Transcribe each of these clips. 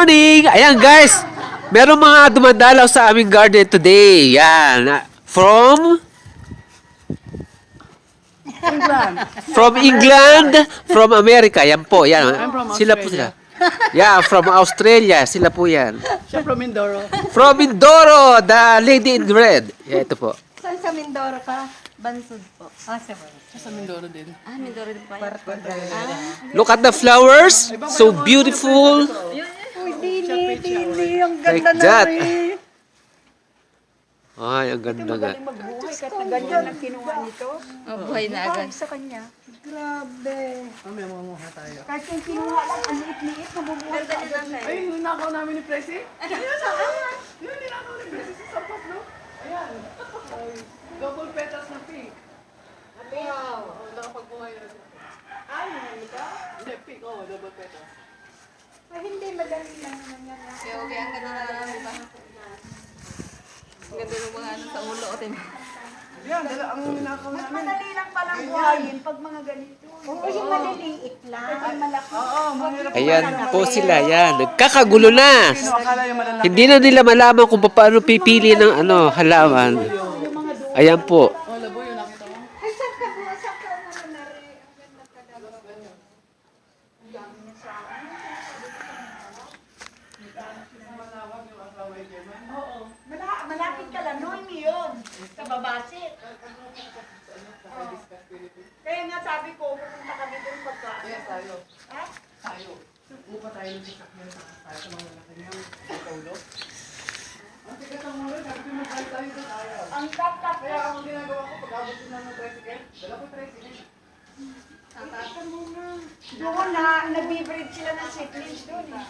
morning! Ayan guys, meron mga dumadalaw sa aming garden today. Yan. From England, from America. Yan po. Yan. Sila po sila. Yeah, from Australia. Sila po yan. Siya from Mindoro. From Mindoro, the lady in red. Yeah, ito po. Saan sa Mindoro ka? Bansod po. Ah, sa Siya sa Mindoro din. Ah, Mindoro din pa yan. Look at the flowers. So beautiful. Hindi, ang Like ganda that. na rin. Ay, ang ganda nga. Magbuhay ka na ganyan ang kinuha nito. Oh, buhay na agad. Sa kanya. Grabe. Mamaya mamuha tayo. Kahit yung kinuha lang, ang liit-liit, nabubuhay ka agad. Ay, yung nakaw namin ni Presi. Ayun, saan? Yun, ninakaw ni Presi sa sapat, no? Ayan. Ay, double petals na pink. Wow. Oh, nakapagbuhay na rin. Ay, hindi ka? Hindi, pink. Oh, double petals. Ay, hindi, madali lang naman yan. Okay, ang ganda na diba? Ang ganda ng mga ano sa ulo ko, tin. Yan, dala ang ninakaw Mas namin. madali lang palang buhayin pag mga ganito. Oo, yung maliliit lang. Ay, malaki. Oo, mahirap. Ayan po sila. Yan. Nagkakagulo na. Sino akala yung malalaki? Hindi na nila malaman kung paano pipili ng halaman. Ayan po. Oh, labo yun, nakita mo? Ay, saan ka buha? Saan ka naman na rin? Ang ganda ka daw. Ang dami na sa akin. Malapit ka lang, noon yun. Sa babasit. Kaya nga sabi ko, pupunta kami doon pagka. Yes, tayo. Ha? Tayo. Upa tayo ng sasakyan sa tayo sa mga lalaki niya. Sa ulo. Ang tigat ang mula, sabi ko mag-drive tayo doon tayo. Ang tap-tap Kaya ang ginagawa ko, pag-abutin na ng tricycle, dala ko tricycle. Tatasan mo na. Doon na, nag-breed sila ng seedlings doon eh.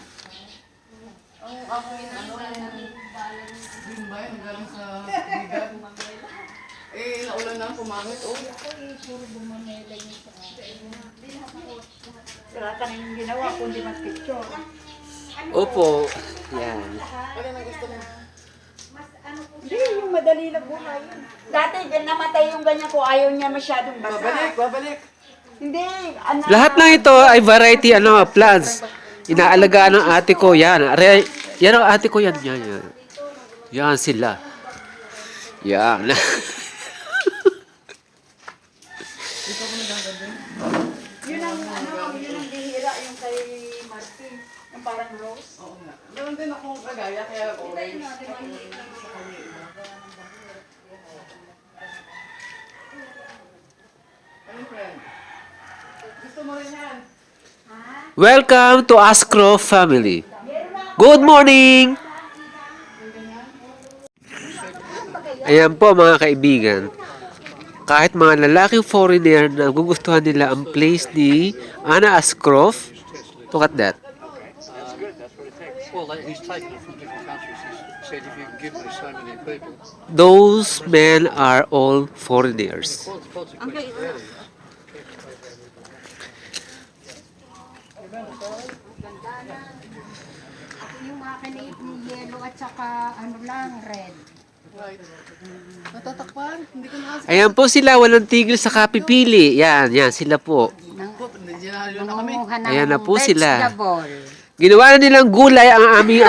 Ang aking din ba yun, galing sa bigat. Eh, naulan na, pumangit. Oh, Wala ka nang ginawa, kundi mag-picture. Opo. Yan. ano na gusto mo? Hindi, yung madali lang buhayin. Dati, namatay yung ganyan ko, ayaw niya masyadong basa. Babalik, babalik. Hindi, ano. Lahat ng ito ay variety plants. Inaalagaan ng ate ko. Yan. Yan ang ate ko yan. Yan, yan. Yan sila. Yan. Yun ang bihira, yung kay Martin. Yung parang rose. Oo nga. Meron din akong kagaya, kaya orange. Ano friend? Gusto mo rin yan? Welcome to Ascro family. Good morning! Ayan po mga kaibigan. Kahit mga lalaking foreigner na gugustuhan nila ang place ni Anna Ascroft, look at that. That's good. That's what it takes. Well, he's taken it from different countries. He said if you can give me so many people. Those men are all foreigners. Consequently, Yung akin ay yellow at saka ano lang, red. Right. Natatakpan? Hindi ko na kasi. Ayan po sila, walang tigil sa kapipili. Yan, yan sila po. Hindi na kami. Nangunguha ng Ayan na po sila. vegetable. Ginawa na nilang gulay ang aming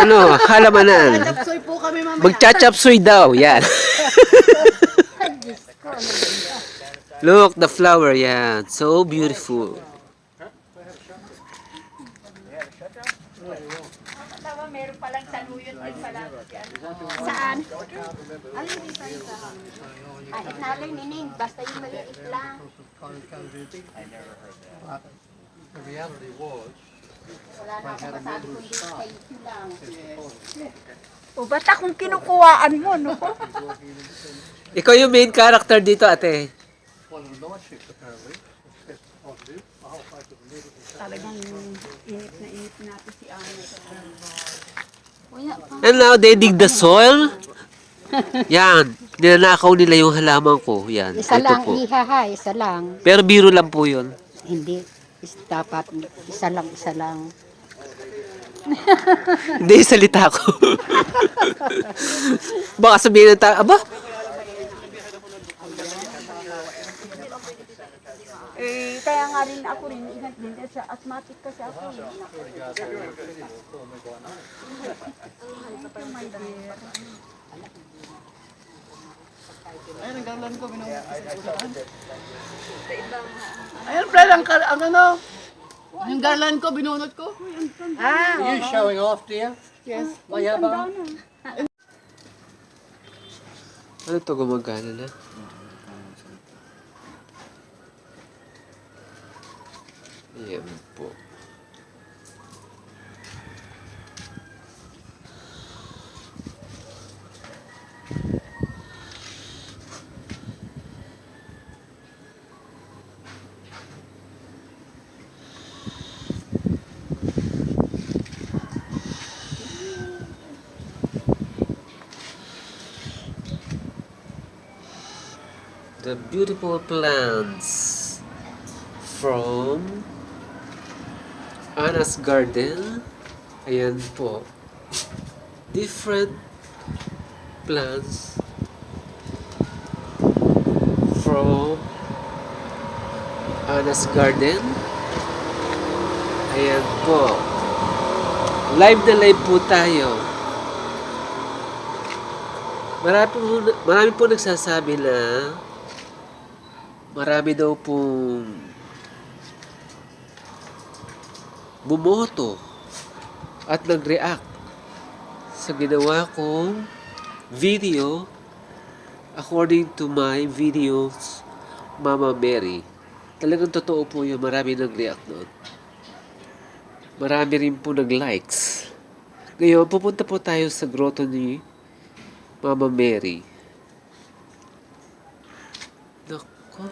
halamanan. Tapsoy po kami mamaya. Magchachapsoy daw, yan. Look, the flower, yan. So beautiful. Tama, meron palang saluyot din pala. Saan? Alin dito isa? Kahit nalay nining, basta yung maliit lang. the reality was, Wala na akong masabi kundi thank you lang. O, ba't akong kinukuhaan mo, no? Ikaw yung main character dito, ate. one of the night ships apparently, was kept positive. The whole face of the middle was Talagang inip natin si Ana. And now, they dig the soil. Yan. Ninanakaw nila yung halaman ko. Yan. Isa Ito lang po. ihaha, isa lang. Pero biro lang po yun. Hindi. Dapat isa lang. Hindi, salita ko. Baka sabihin ng tao, aba, Eh, kaya nga nga rin ako rin, ingat din sa asthmatic kasi ako. Ayun, ang garland ko, binunod ko sa ulaan. Ayun, Fred, ang ano? Yung garland ko, binunod ko. Ah, Are you showing off, dear? Yes. Mayabang? Ano to, gumagana na? Ayan po. The beautiful plants from Anna's Garden. Ayan po. Different plants from Anna's Garden. Ayan po. Live na live po tayo. Marami po nagsasabi na marami daw pong bumoto at nag-react sa ginawa kong video according to my videos Mama Mary. Talagang totoo po yun, marami nag-react doon. Marami rin po nag-likes. Ngayon, pupunta po tayo sa grotto ni Mama Mary. Nako.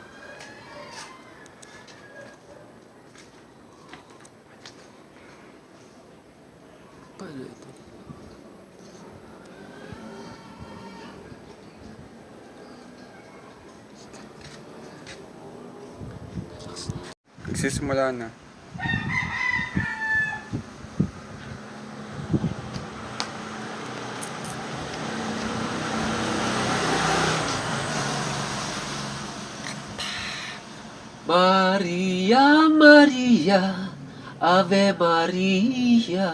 Paano ito? Nagsisimula na. Maria, Maria, Ave Maria.